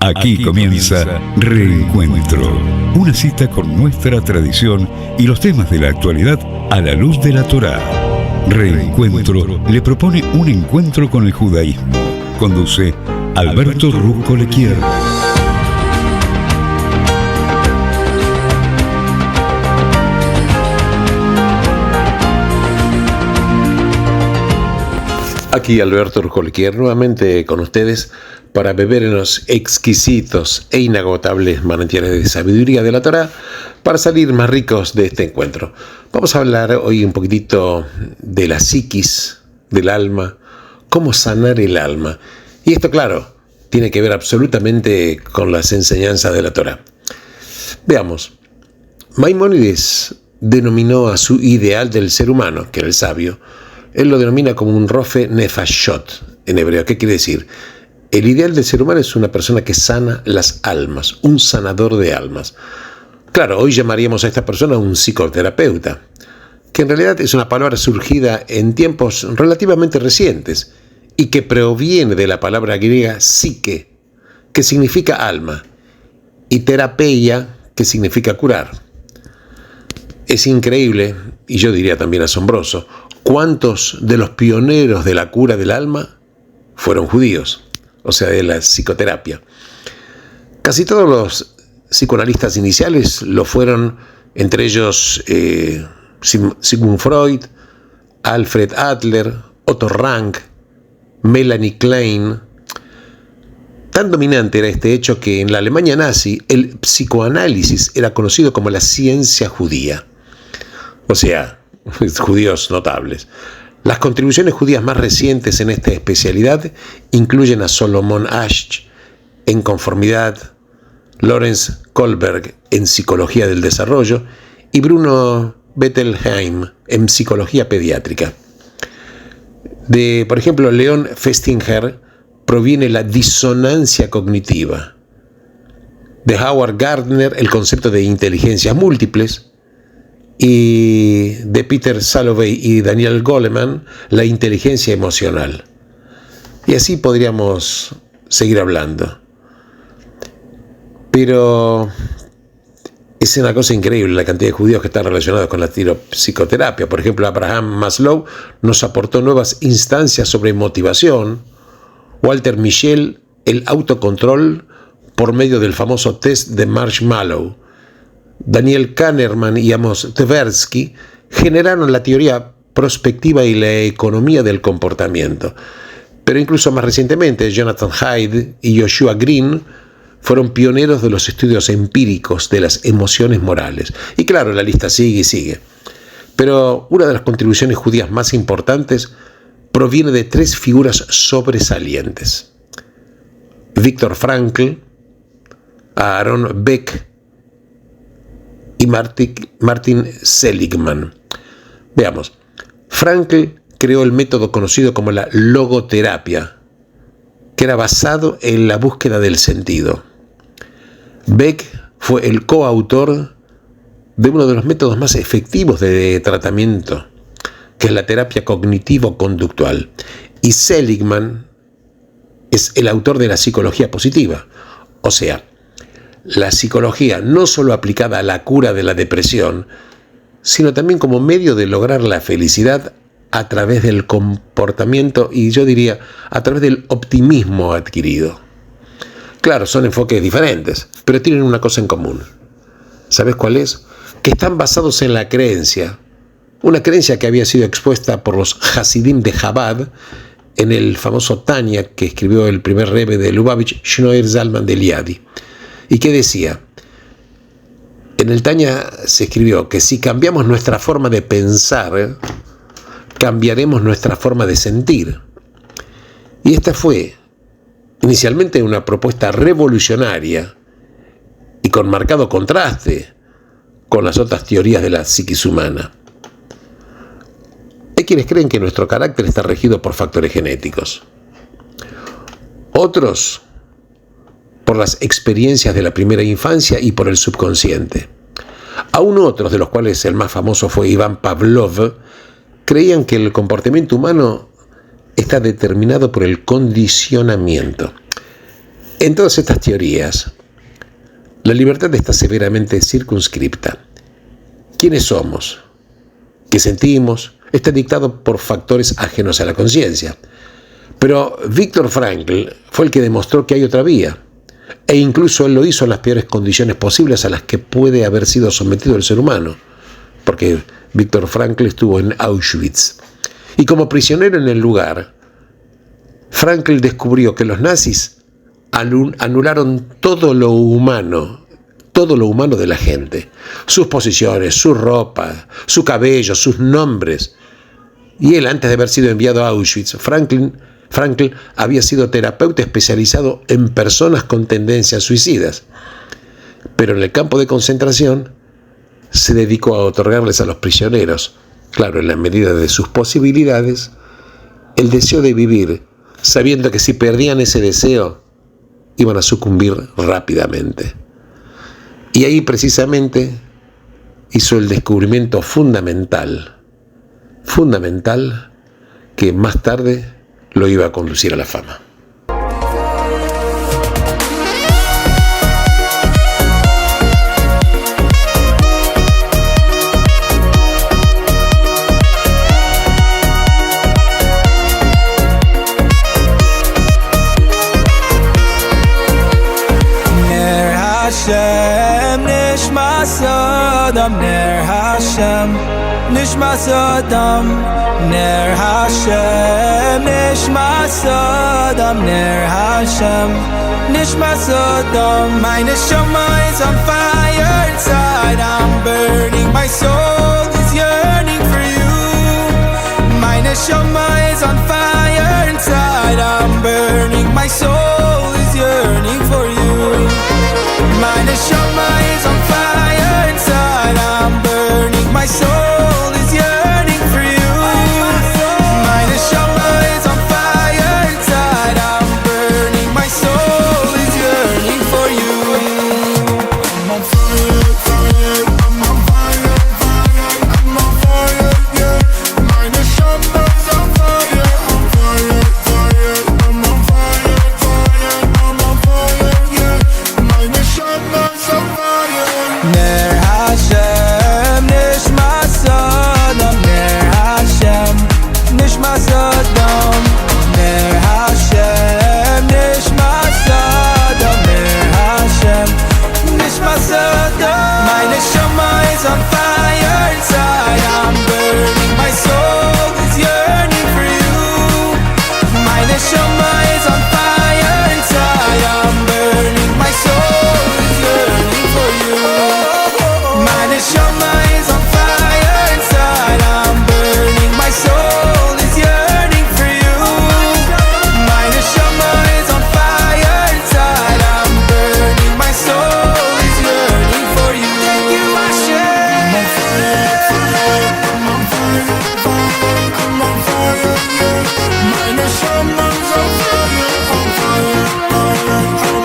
Aquí comienza Reencuentro, una cita con nuestra tradición y los temas de la actualidad a la luz de la Torá. Reencuentro le propone un encuentro con el judaísmo. Conduce Alberto Rusco Lequier. Aquí Alberto Ruscolquier nuevamente con ustedes para beber en los exquisitos e inagotables manantiales de sabiduría de la Torá para salir más ricos de este encuentro. Vamos a hablar hoy un poquitito de la psiquis, del alma, cómo sanar el alma. Y esto, claro, tiene que ver absolutamente con las enseñanzas de la Torá. Veamos, Maimónides denominó a su ideal del ser humano, que era el sabio. Él lo denomina como un rofe nefashot en hebreo. ¿Qué quiere decir? El ideal del ser humano es una persona que sana las almas, un sanador de almas. Claro, hoy llamaríamos a esta persona un psicoterapeuta, que en realidad es una palabra surgida en tiempos relativamente recientes y que proviene de la palabra griega psique, que significa alma, y terapeia, que significa curar. Es increíble, y yo diría también asombroso, cuántos de los pioneros de la cura del alma fueron judíos, o sea, de la psicoterapia. Casi todos los psicoanalistas iniciales lo fueron, entre ellos Sigmund Freud, Alfred Adler, Otto Rank, Melanie Klein. Tan dominante era este hecho que en la Alemania nazi el psicoanálisis era conocido como la ciencia judía, o sea, judíos notables. Las contribuciones judías más recientes en esta especialidad incluyen a Solomon Asch en conformidad, Lorenz Kohlberg en psicología del desarrollo y Bruno Bettelheim en psicología pediátrica. De, por ejemplo, Leon Festinger proviene la disonancia cognitiva. De Howard Gardner el concepto de inteligencias múltiples. Y de Peter Salovey y Daniel Goleman, la inteligencia emocional. Y así podríamos seguir hablando. Pero es una cosa increíble la cantidad de judíos que están relacionados con la psicoterapia. Por ejemplo, Abraham Maslow nos aportó nuevas instancias sobre motivación. Walter Mischel, el autocontrol por medio del famoso test de Marshmallow. Daniel Kahneman y Amos Tversky generaron la teoría prospectiva y la economía del comportamiento. Pero incluso más recientemente, Jonathan Haidt y Joshua Green fueron pioneros de los estudios empíricos de las emociones morales. Y claro, la lista sigue y sigue. Pero una de las contribuciones judías más importantes proviene de tres figuras sobresalientes: Viktor Frankl, Aaron Beck y Martin Seligman. Veamos. Frankl creó el método conocido como la logoterapia, que era basado en la búsqueda del sentido. Beck fue el coautor de uno de los métodos más efectivos de tratamiento, que es la terapia cognitivo-conductual. Y Seligman es el autor de la psicología positiva, o sea, la psicología no solo aplicada a la cura de la depresión, sino también como medio de lograr la felicidad a través del comportamiento y yo diría a través del optimismo adquirido. Claro, son enfoques diferentes, pero tienen una cosa en común. ¿Sabes cuál es? Que están basados en la creencia, una creencia que había sido expuesta por los Hasidim de Chabad en el famoso Tanya que escribió el primer rebbe de Lubavitch, Shnoir Zalman de Liadi. ¿Y qué decía? En el Tanya se escribió que si cambiamos nuestra forma de pensar, cambiaremos nuestra forma de sentir. Y esta fue inicialmente una propuesta revolucionaria y con marcado contraste con las otras teorías de la psiquis humana. Hay quienes creen que nuestro carácter está regido por factores genéticos. Otros por las experiencias de la primera infancia y por el subconsciente. Aún otros, de los cuales el más famoso fue Iván Pavlov, creían que el comportamiento humano está determinado por el condicionamiento. En todas estas teorías, la libertad está severamente circunscripta. ¿Quiénes somos? ¿Qué sentimos? Está dictado por factores ajenos a la conciencia. Pero Viktor Frankl fue el que demostró que hay otra vía, e incluso él lo hizo en las peores condiciones posibles a las que puede haber sido sometido el ser humano, porque Viktor Frankl estuvo en Auschwitz. Y como prisionero en el lugar, Frankl descubrió que los nazis anularon todo lo humano de la gente, sus posiciones, su ropa, su cabello, sus nombres. Y él, antes de haber sido enviado a Auschwitz, Frankl había sido terapeuta especializado en personas con tendencias suicidas. Pero en el campo de concentración se dedicó a otorgarles a los prisioneros, claro, en la medida de sus posibilidades, el deseo de vivir, sabiendo que si perdían ese deseo, iban a sucumbir rápidamente. Y ahí precisamente hizo el descubrimiento fundamental, que más tarde lo iba a conducir a la fama. Hashem, Nishma Sodom, Ner Hashem, Nishma Sodom, Ner Hashem, Nishma Sodom, Ner Hashem, Nishma Sodom. My neshama is on fire inside, I'm burning, my soul is yearning for you. My neshama is on fire inside, I'm burning, my soul is yearning for you. My neshama is on fire inside, I'm burning, my soul is yearning for you. My neshama is on fire inside, I'm burning, my soul is yearning for you. I'm on fire, fire, I'm on fire, fire, I'm on fire, yeah. My neshama is on fire, fire, fire, I'm on fire, fire, I'm on fire, yeah. My neshama is on fire. Ner Hashem, Nishma Sodom, Ner Hashem, Nishma Sodom, Ner Hashem, Nishma Sodom, Ner Hashem, Nishma Sodom. My neshama is on fire inside, I'm burning, my soul is yearning for you. My neshama is on fire inside, I'm burning, my soul is yearning for you. My neshama is on fire inside, I'm burning, my soul is yearning for you. My neshama is on fire inside, I'm burning, my soul is yearning for you. Thank you, Hashem. I'm on fire, fire, I'm on fire, fire, I'm on fire, yeah. My neshama is on fire, fire, fire, I'm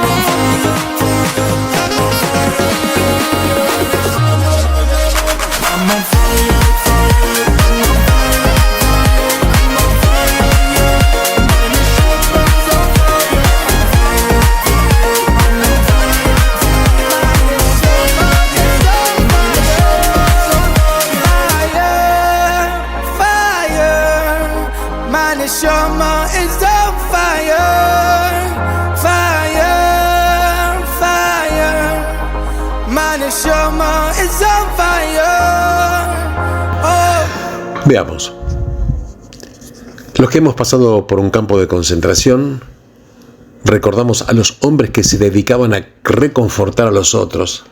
on fire, fire, I'm on fire, yeah. I'm on fire, fire, I'm on fire, fire, I'm on fire, yeah. My neshama is on fire, fire, fire, I'm on fire, fire. My neshama is on fire, fire, fire. My neshama is on fire. Oh. Veamos. Los que hemos pasado por un campo de concentración, recordamos a los hombres que se dedicaban a reconfortar a los otros,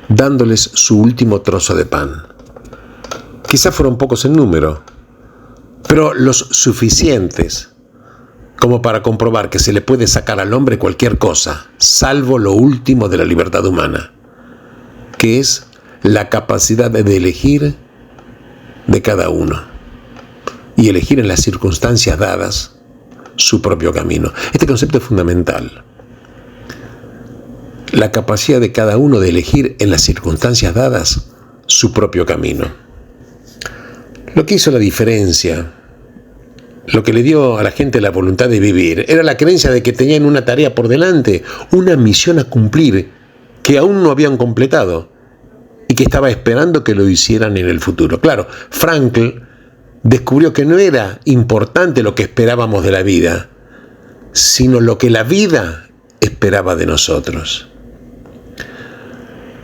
dándoles su último trozo de pan. Quizás fueron pocos en número, pero los suficientes como para comprobar que se le puede sacar al hombre cualquier cosa, salvo lo último de la libertad humana, que es la capacidad de elegir de cada uno y elegir en las circunstancias dadas su propio camino. Este concepto es fundamental. La capacidad de cada uno de elegir en las circunstancias dadas su propio camino. Lo que hizo la diferencia lo que le dio a la gente la voluntad de vivir era la creencia de que tenían una tarea por delante, una misión a cumplir que aún no habían completado y que estaba esperando que lo hicieran en el futuro. Claro, Frankl descubrió que no era importante lo que esperábamos de la vida, sino lo que la vida esperaba de nosotros.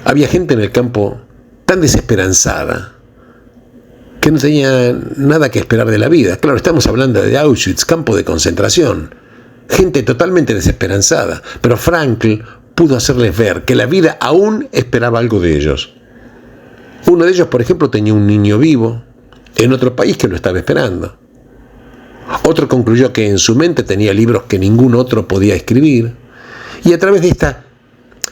Había gente en el campo tan desesperanzada que no tenía nada que esperar de la vida. Claro, estamos hablando de Auschwitz, campo de concentración. Gente totalmente desesperanzada. Pero Frankl pudo hacerles ver que la vida aún esperaba algo de ellos. Uno de ellos, por ejemplo, tenía un niño vivo en otro país que lo estaba esperando. Otro concluyó que en su mente tenía libros que ningún otro podía escribir. Y a través de esta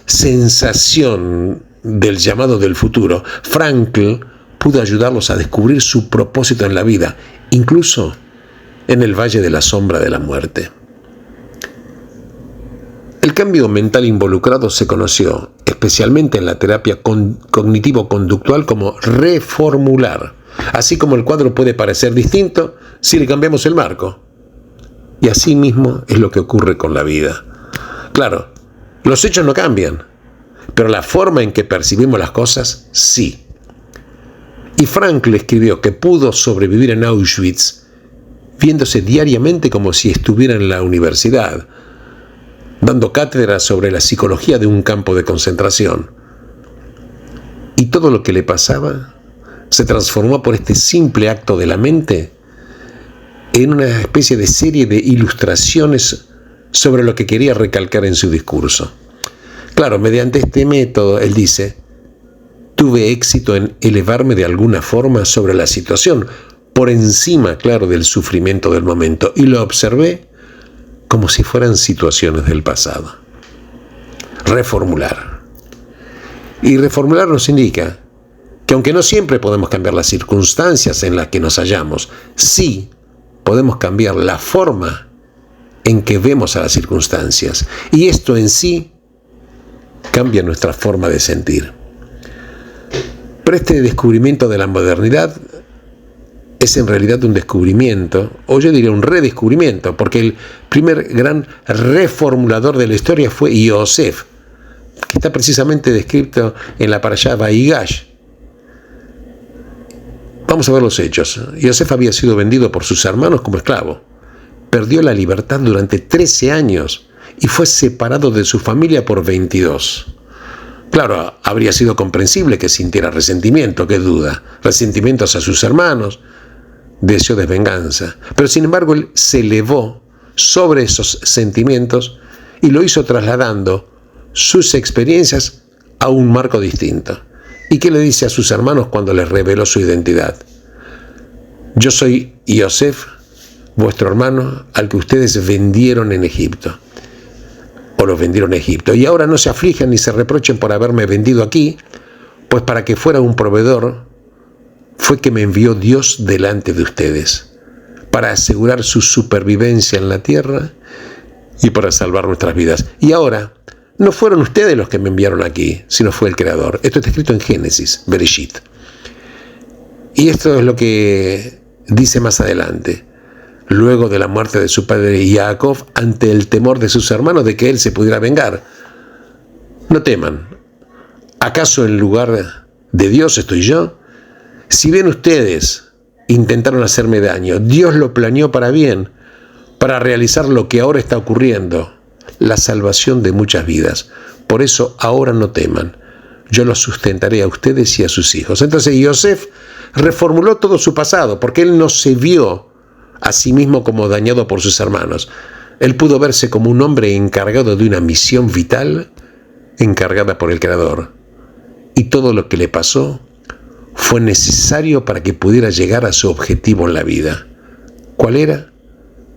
sensación del llamado del futuro, Frankl pudo ayudarlos a descubrir su propósito en la vida, incluso en el valle de la sombra de la muerte. El cambio mental involucrado se conoció, especialmente en la terapia cognitivo-conductual, como reformular, así como el cuadro puede parecer distinto si le cambiamos el marco. Y así mismo es lo que ocurre con la vida. Claro, los hechos no cambian, pero la forma en que percibimos las cosas, sí. Y Frankl escribió que pudo sobrevivir en Auschwitz viéndose diariamente como si estuviera en la universidad, dando cátedra sobre la psicología de un campo de concentración. Y todo lo que le pasaba se transformó por este simple acto de la mente en una especie de serie de ilustraciones sobre lo que quería recalcar en su discurso. Claro, mediante este método, él dice: tuve éxito en elevarme de alguna forma sobre la situación, por encima, claro, del sufrimiento del momento, y lo observé como si fueran situaciones del pasado. Reformular. Y reformular nos indica que aunque no siempre podemos cambiar las circunstancias en las que nos hallamos, sí podemos cambiar la forma en que vemos a las circunstancias. Y esto en sí cambia nuestra forma de sentir. Pero este descubrimiento de la modernidad es en realidad un descubrimiento, o yo diría un redescubrimiento, porque el primer gran reformulador de la historia fue Yosef, que está precisamente descrito en la Parashá Vaigash. Vamos a ver los hechos. Yosef había sido vendido por sus hermanos como esclavo. Perdió la libertad durante 13 años y fue separado de su familia por 22. Claro, habría sido comprensible que sintiera resentimiento, qué duda, resentimiento hacia sus hermanos, deseo de venganza. Pero sin embargo, él se elevó sobre esos sentimientos y lo hizo trasladando sus experiencias a un marco distinto. ¿Y qué le dice a sus hermanos cuando les reveló su identidad? Yo soy Yosef, vuestro hermano, al que ustedes vendieron en Egipto. O los vendieron en Egipto. Y ahora no se aflijan ni se reprochen por haberme vendido aquí, pues para que fuera un proveedor fue que me envió Dios delante de ustedes, para asegurar su supervivencia en la tierra y para salvar nuestras vidas. Y ahora, no fueron ustedes los que me enviaron aquí, sino fue el Creador. Esto está escrito en Génesis, Bereshit. Y esto es lo que dice más adelante. Luego de la muerte de su padre Jacob, ante el temor de sus hermanos de que él se pudiera vengar: no teman, ¿acaso en lugar de Dios estoy yo? Si bien ustedes intentaron hacerme daño, Dios lo planeó para bien, para realizar lo que ahora está ocurriendo, la salvación de muchas vidas. Por eso ahora no teman, yo los sustentaré a ustedes y a sus hijos. Entonces Yosef reformuló todo su pasado, porque él no se vio a sí mismo como dañado por sus hermanos. Él pudo verse como un hombre encargado de una misión vital, encargada por el Creador. Y todo lo que le pasó fue necesario para que pudiera llegar a su objetivo en la vida. ¿Cuál era?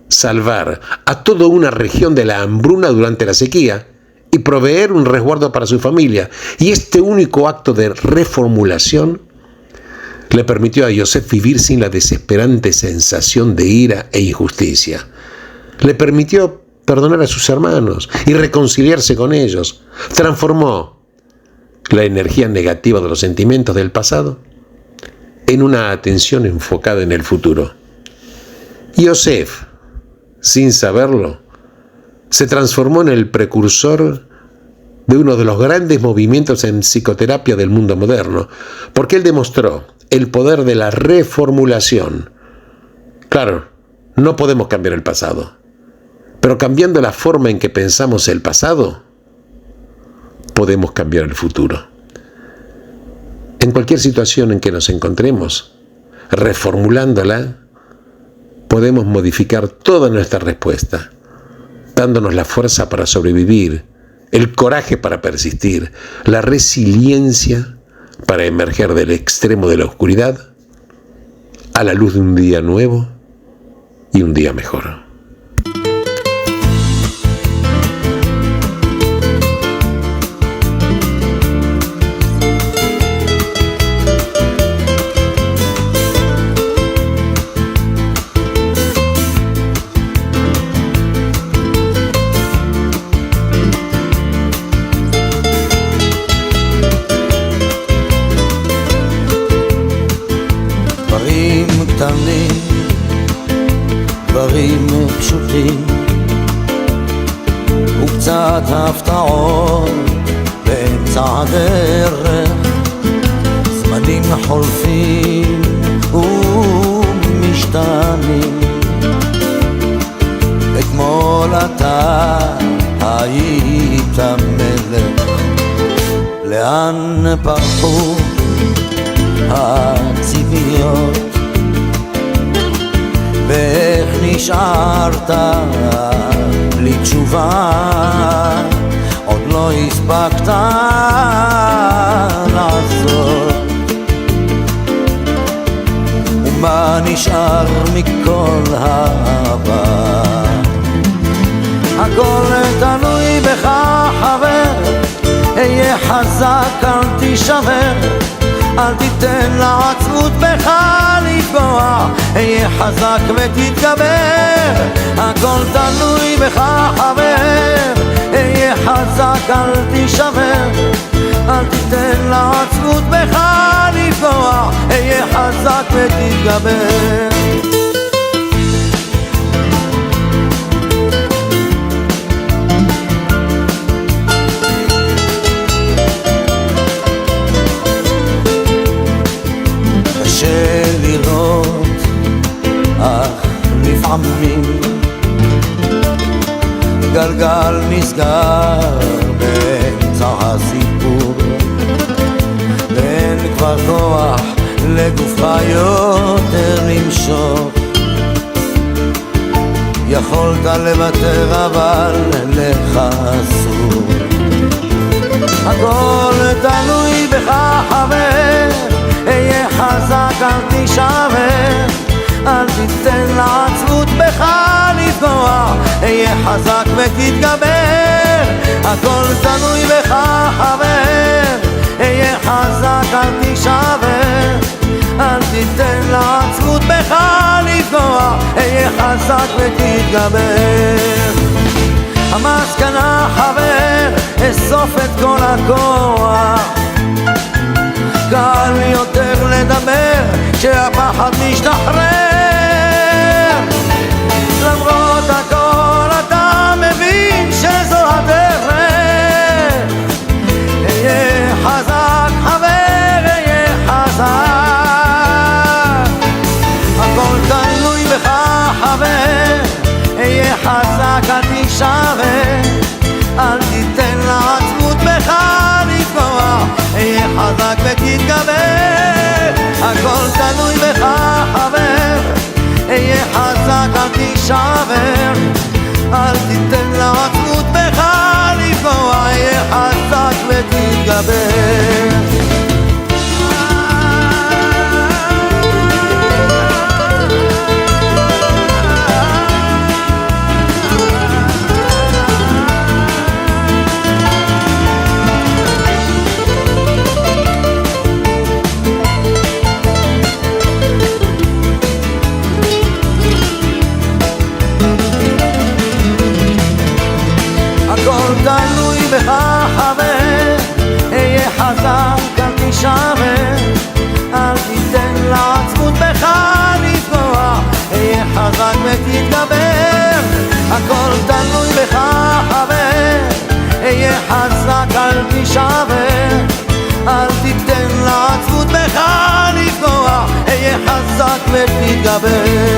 Salvar a toda una región de la hambruna durante la sequía y proveer un resguardo para su familia. Y este único acto de reformulación le permitió a Yosef vivir sin la desesperante sensación de ira e injusticia. Le permitió perdonar a sus hermanos y reconciliarse con ellos. Transformó la energía negativa de los sentimientos del pasado en una atención enfocada en el futuro. Yosef, sin saberlo, se transformó en el precursor de uno de los grandes movimientos en psicoterapia del mundo moderno, porque él demostró el poder de la reformulación. Claro, no podemos cambiar el pasado, pero cambiando la forma en que pensamos el pasado, podemos cambiar el futuro. En cualquier situación en que nos encontremos, reformulándola, podemos modificar toda nuestra respuesta, dándonos la fuerza para sobrevivir, el coraje para persistir, la resiliencia para emerger del extremo de la oscuridad a la luz de un día nuevo y un día mejor. דברים פשוטים וקצת הפתעות באמצע הדרך, זמנים חולפים ומשתנים. אתמול אתה היית מלך, לאן פרחו הציפיות ואיך נשארת בלי תשובה, עוד לא הספקת לעשות. ומה נשאר מכל העבר? הכל תלוי בך חבר, היה חזק אל תישבר, אל תיתן לעצמות בך לפגוע, היה חזק ותתגבר. הכל תלוי בך חבר, היה חזק אל תישבר, אל תיתן לעצמות בך לפגוע, היה חזק ותתגבר. לראות, אך לפעמים גלגל נסגר באמצע הסיפור, ואין כבר כוח לגופך יותר למשוך. יכולת לוותר אבל לך אסור. הכל תלוי בך חבר, היה חזק אל תישבר, אל תיתן לעצמות בך לפגוע, היה חזק ותתגבר. הכל תלוי בך חבר, היה חזק אל תישבר, אל תיתן לעצמות בך לפגוע, היה חזק ותתגבר. המסקנה חבר, אסוף את כל הכוח, קל יותר לדבר כשהפחד משתחרר. למרות הכל אתה מבין שזו הדרך, היה חזק חבר, היה חזק. הכל תלוי בך חבר, היה חזק אל תישבר, אל תיתן לעצמות בך לפגוע, היה חזק ותתגבר. הכל תלוי בך חבר, היה חזק אל תישבר, אל תיתן לעצמות בך לפגוע, היה חזק ותתגבר. saber